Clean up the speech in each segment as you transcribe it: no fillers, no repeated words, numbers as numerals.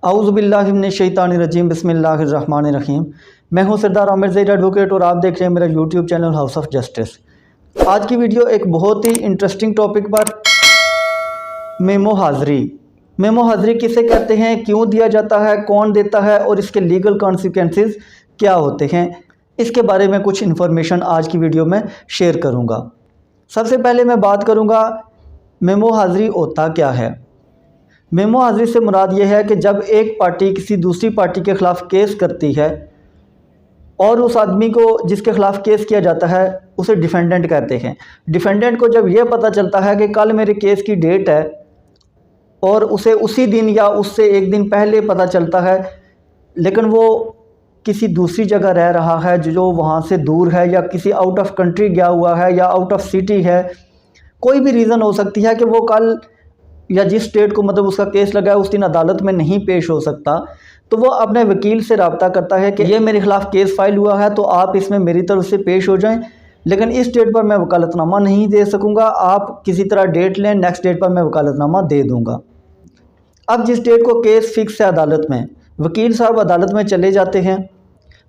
औज़ुबिल्लाहिमिनश्शैतानिर्रजीम बिस्मिल्लाहिर्रहमानिर्रहीम। मैं हूं सरदार आमिर ज़ैद एडवोकेट और आप देख रहे हैं मेरा YouTube channel house of justice. आज की वीडियो एक बहुत ही इंटरेस्टिंग टॉपिक पर मेमो हाज़री। मेमो हाज़री किसे कहते हैं, क्यों दिया जाता है, कौन देता है और इसके लीगल कॉन्सिक्वेंसेस क्या होते हैं, इसके बारे में कुछ इन्फॉर्मेशन आज की वीडियो में शेयर करूँगा। सबसे पहले मैं बात करूँगा मेमो हाज़री होता क्या है। मेमो हाज़री से मुराद ये है कि जब एक पार्टी किसी दूसरी पार्टी के ख़िलाफ़ केस करती है और उस आदमी को जिसके ख़िलाफ़ केस किया जाता है उसे डिफेंडेंट कहते हैं। डिफेंडेंट को जब यह पता चलता है कि कल मेरे केस की डेट है और उसे उसी दिन या उससे एक दिन पहले पता चलता है, लेकिन वो किसी दूसरी जगह रह रहा है जो वहाँ से दूर है या किसी आउट ऑफ कंट्री गया हुआ है या आउट ऑफ सिटी है, कोई भी रीज़न हो सकती है कि वो कल या जिस स्टेट को मतलब उसका केस लगा है उस दिन अदालत में नहीं पेश हो सकता, तो वो अपने वकील से रब्ता करता है कि ये मेरे ख़िलाफ़ केस फाइल हुआ है तो आप इसमें मेरी तरफ से पेश हो जाएं, लेकिन इस डेट पर मैं वकालतनामा नहीं दे सकूंगा, आप किसी तरह डेट लें, नेक्स्ट डेट पर मैं वकालतनामा दे दूंगा। अब जिस डेट को केस फिक्स है अदालत में, वकील साहब अदालत में चले जाते हैं,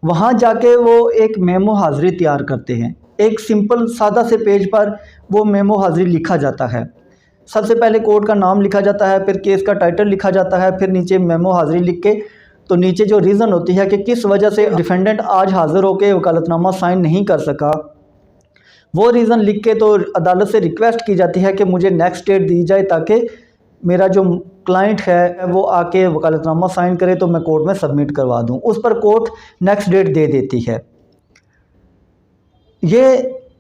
वहाँ जाके वो एक मेमो हाज़री तैयार करते हैं। एक सिंपल सादा से पेज पर वो मेमो हाज़री लिखा जाता है। सबसे पहले कोर्ट का नाम लिखा जाता है, फिर केस का टाइटल लिखा जाता है, फिर नीचे मेमो हाज़री लिख के तो नीचे जो रीज़न होती है कि किस वजह से डिफेंडेंट आज हाज़िर होकर वकालतनामा साइन नहीं कर सका, वो रीज़न लिख के तो अदालत से रिक्वेस्ट की जाती है कि मुझे नेक्स्ट डेट दी जाए ताकि मेरा जो क्लाइंट है वो आके वकालतनामा साइन करे तो मैं कोर्ट में सबमिट करवा दूँ। उस पर कोर्ट नेक्स्ट डेट दे देती है। ये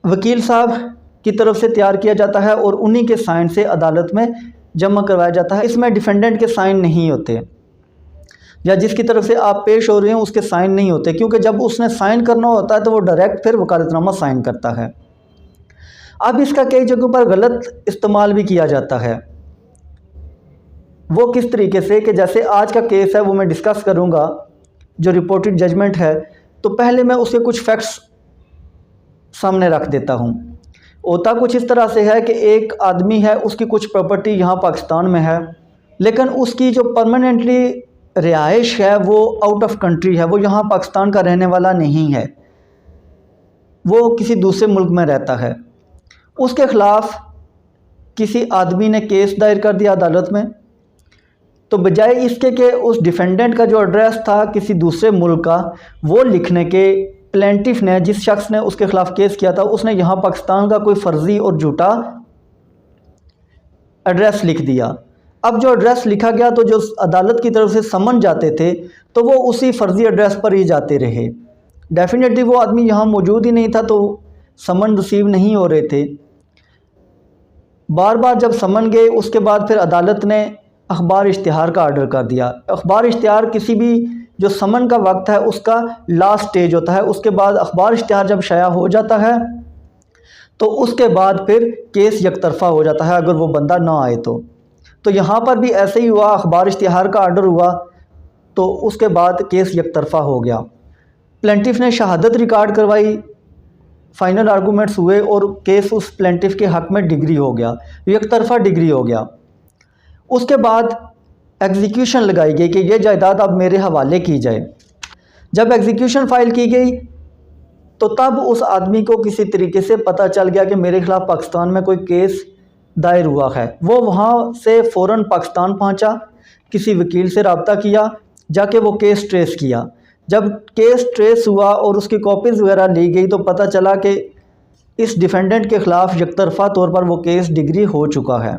वकील साहब की तरफ से तैयार किया जाता है और उन्हीं के साइन से अदालत में जमा करवाया जाता है। इसमें डिफेंडेंट के साइन नहीं होते या जिसकी तरफ से आप पेश हो रहे हैं उसके साइन नहीं होते, क्योंकि जब उसने साइन करना होता है तो वो डायरेक्ट फिर वकालतनामा साइन करता है। अब इसका कई जगहों पर गलत इस्तेमाल भी किया जाता है। वो किस तरीके से कि जैसे आज का केस है वो मैं डिस्कस करूँगा, जो रिपोर्टेड जजमेंट है, तो पहले मैं उसके कुछ फैक्ट्स सामने रख देता हूँ। होता कुछ इस तरह से है कि एक आदमी है, उसकी कुछ प्रॉपर्टी यहाँ पाकिस्तान में है, लेकिन उसकी जो परमानेंटली रिहाइश है वो आउट ऑफ कंट्री है, वो यहाँ पाकिस्तान का रहने वाला नहीं है, वो किसी दूसरे मुल्क में रहता है। उसके ख़िलाफ़ किसी आदमी ने केस दायर कर दिया अदालत में, तो बजाय इसके कि उस डिफेंडेंट का जो एड्रेस था किसी दूसरे मुल्क का, वो लिखने के प्लेंटिफ ने, जिस शख्स ने उसके ख़िलाफ़ केस किया था, उसने यहाँ पाकिस्तान का कोई फ़र्ज़ी और झूठा एड्रेस लिख दिया। अब जो एड्रेस लिखा गया तो जो अदालत की तरफ से समन जाते थे तो वो उसी फ़र्ज़ी एड्रेस पर ही जाते रहे। डेफिनेटली वो आदमी यहाँ मौजूद ही नहीं था तो समन रिसीव नहीं हो रहे थे। बार बार जब समन गए उसके बाद फिर अदालत ने अखबार इश्तिहार का आर्डर कर दिया। अखबार इश्तिहार किसी भी जो समन का वक्त है उसका लास्ट स्टेज होता है। उसके बाद अखबार इश्तिहार जब शाया हो जाता है तो उसके बाद फिर केस यकतरफ़ा हो जाता है अगर वो बंदा ना आए तो यहाँ पर भी ऐसे ही हुआ, अखबार इश्तिहार का आर्डर हुआ तो उसके बाद केस यकतरफ़ा हो गया। प्लेंटिफ ने शहादत रिकॉर्ड करवाई, फाइनल आर्गूमेंट्स हुए और केस उस प्लेंटिफ के हक़ में डिग्री हो गया, यकतरफ़ा डिग्री हो गया। उसके बाद एग्जीक्यूशन लगाई गई कि ये जायदाद अब मेरे हवाले की जाए। जब एग्जीक्यूशन फ़ाइल की गई तो तब उस आदमी को किसी तरीके से पता चल गया कि मेरे ख़िलाफ़ पाकिस्तान में कोई केस दायर हुआ है। वो वहाँ से फ़ौरन पाकिस्तान पहुँचा, किसी वकील से रब्ता किया, जाके वो केस ट्रेस किया। जब केस ट्रेस हुआ और उसकी कॉपीज़ वगैरह ली गई तो पता चला कि इस डिफेंडेंट के ख़िलाफ़ यकतरफ़ा तौर पर वो केस डिग्री हो चुका है।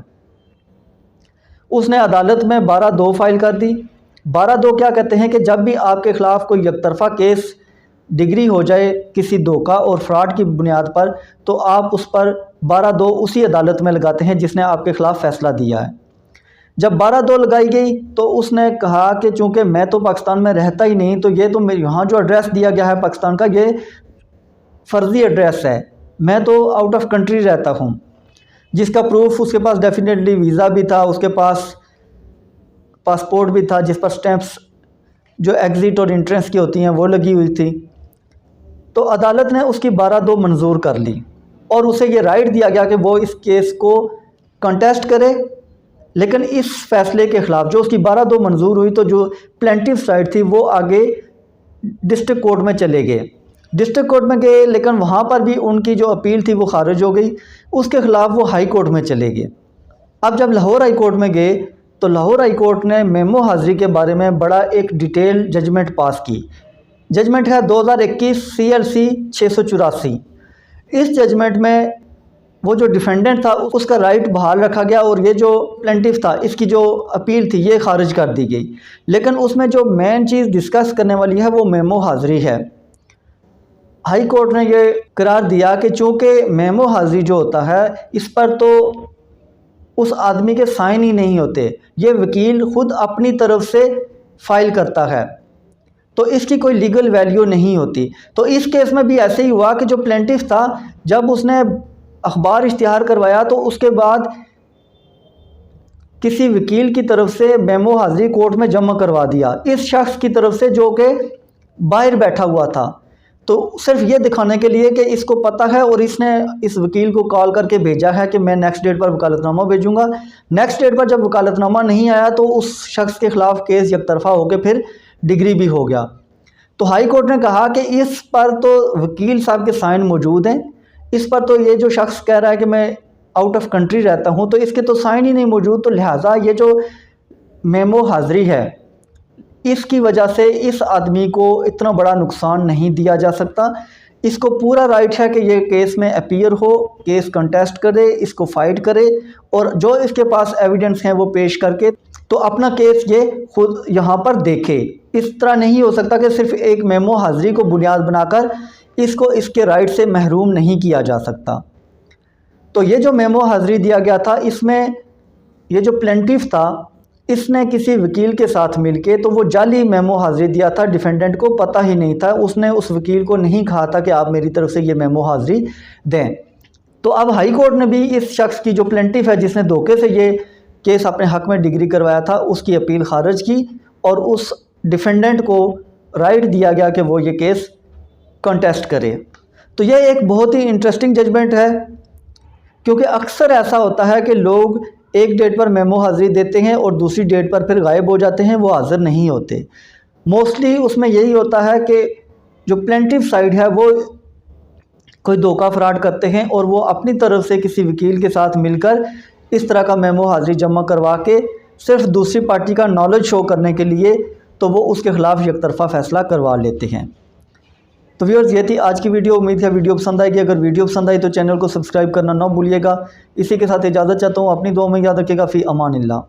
उसने अदालत में 12(2) फाइल कर दी। 12(2) क्या कहते हैं कि जब भी आपके ख़िलाफ़ कोई यकतरफ़ा केस डिग्री हो जाए किसी धोखा और फ्रॉड की बुनियाद पर, तो आप उस पर 12(2) उसी अदालत में लगाते हैं जिसने आपके ख़िलाफ़ फ़ैसला दिया है। जब 12(2) लगाई गई तो उसने कहा कि चूँकि मैं तो पाकिस्तान में रहता ही नहीं, तो ये तो मेरे यहाँ जो एड्रेस दिया गया है पाकिस्तान का ये फ़र्ज़ी एड्रेस है, मैं तो आउट ऑफ कंट्री रहता हूँ। जिसका प्रूफ उसके पास डेफिनेटली वीज़ा भी था, उसके पास पासपोर्ट भी था जिस पर स्टैंप्स जो एग्ज़िट और इंट्रेंस की होती हैं वो लगी हुई थी। तो अदालत ने उसकी 12(2) मंजूर कर ली और उसे ये राइट दिया गया कि वो इस केस को कंटेस्ट करे लेकिन इस फैसले के ख़िलाफ़ जो उसकी 12-2 मंजूर हुई तो जो प्लेंटिफ साइड थी वो आगे डिस्ट्रिक्ट कोर्ट में चले गए। डिस्ट्रिक्ट कोर्ट में गए लेकिन वहाँ पर भी उनकी जो अपील थी वो खारिज हो गई। उसके ख़िलाफ़ वो हाई कोर्ट में चले गए। अब जब लाहौर हाई कोर्ट में गए तो लाहौर हाई कोर्ट ने मेमो हाज़री के बारे में बड़ा एक डिटेल जजमेंट पास की। जजमेंट है 2021 CLC 684। इस जजमेंट में वो जो डिफेंडेंट था उसका राइट बहाल रखा गया और ये जो प्लेंटिफ था इसकी जो अपील थी ये खारिज कर दी गई। लेकिन उसमें जो मेन चीज़ डिस्कस करने वाली है वो मेमो हाज़री है। हाई कोर्ट ने ये करार दिया कि चूँकि मेमो हाज़री जो होता है इस पर तो उस आदमी के साइन ही नहीं होते, ये वकील ख़ुद अपनी तरफ से फ़ाइल करता है, तो इसकी कोई लीगल वैल्यू नहीं होती। तो इस केस में भी ऐसे ही हुआ कि जो प्लेंटिफ था जब उसने अखबार इश्तिहार करवाया तो उसके बाद किसी वकील की तरफ से मेमो हाज़री कोर्ट में जमा करवा दिया इस शख्स की तरफ से जो कि बाहर बैठा हुआ था। तो सिर्फ ये दिखाने के लिए कि इसको पता है और इसने इस वकील को कॉल करके भेजा है कि मैं नेक्स्ट डेट पर वकालतनामा भेजूंगा। नेक्स्ट डेट पर जब वकालतनामा नहीं आया तो उस शख्स के ख़िलाफ़ केस एकतरफ़ा होकर फिर डिग्री भी हो गया। तो हाई कोर्ट ने कहा कि इस पर तो वकील साहब के साइन मौजूद हैं, इस पर तो ये जो शख्स कह रहा है कि मैं आउट ऑफ कंट्री रहता हूँ तो इसके तो साइन ही नहीं मौजूद, तो लिहाजा ये जो मेमो हाज़री है इसकी वजह से इस आदमी को इतना बड़ा नुकसान नहीं दिया जा सकता। इसको पूरा राइट है कि ये केस में अपीयर हो, केस कंटेस्ट करे, इसको फ़ाइट करे और जो इसके पास एविडेंस हैं वो पेश करके तो अपना केस ये खुद यहाँ पर देखे। इस तरह नहीं हो सकता कि सिर्फ एक मेमो हाज़री को बुनियाद बनाकर इसको इसके राइट से महरूम नहीं किया जा सकता। तो ये जो मेमो हाज़री दिया गया था इसमें ये जो प्लेंटिफ था इसने किसी वकील के साथ मिलके तो वो जाली मेमो हाज़री दिया था, डिफेंडेंट को पता ही नहीं था, उसने उस वकील को नहीं कहा था कि आप मेरी तरफ से ये मेमो हाज़री दें। तो अब हाई कोर्ट ने भी इस शख्स की जो प्लेंटिफ है जिसने धोखे से ये केस अपने हक़ में डिग्री करवाया था उसकी अपील खारिज की और उस डिफेंडेंट को राइट दिया गया कि वो ये केस कंटेस्ट करे। तो ये एक बहुत ही इंटरेस्टिंग जजमेंट है क्योंकि अक्सर ऐसा होता है कि लोग एक डेट पर मेमो हाज़री देते हैं और दूसरी डेट पर फिर गायब हो जाते हैं, वो हाज़िर नहीं होते। मोस्टली उसमें यही होता है कि जो प्लेंटिफ साइड है वो कोई धोखा फ्रॉड करते हैं और वो अपनी तरफ से किसी वकील के साथ मिलकर इस तरह का मेमो हाज़री जमा करवा के सिर्फ दूसरी पार्टी का नॉलेज शो करने के लिए तो वो उसके ख़िलाफ़ एकतरफ़ा फ़ैसला करवा लेते हैं। तो व्यूअर्स ये थी आज की वीडियो। उम्मीद है वीडियो पसंद आएगी। अगर वीडियो पसंद आई तो चैनल को सब्सक्राइब करना ना भूलिएगा। इसी के साथ इजाज़त चाहता हूँ। अपनी दुआ में याद रखिएगा। फ़ी अमानिल्लाह।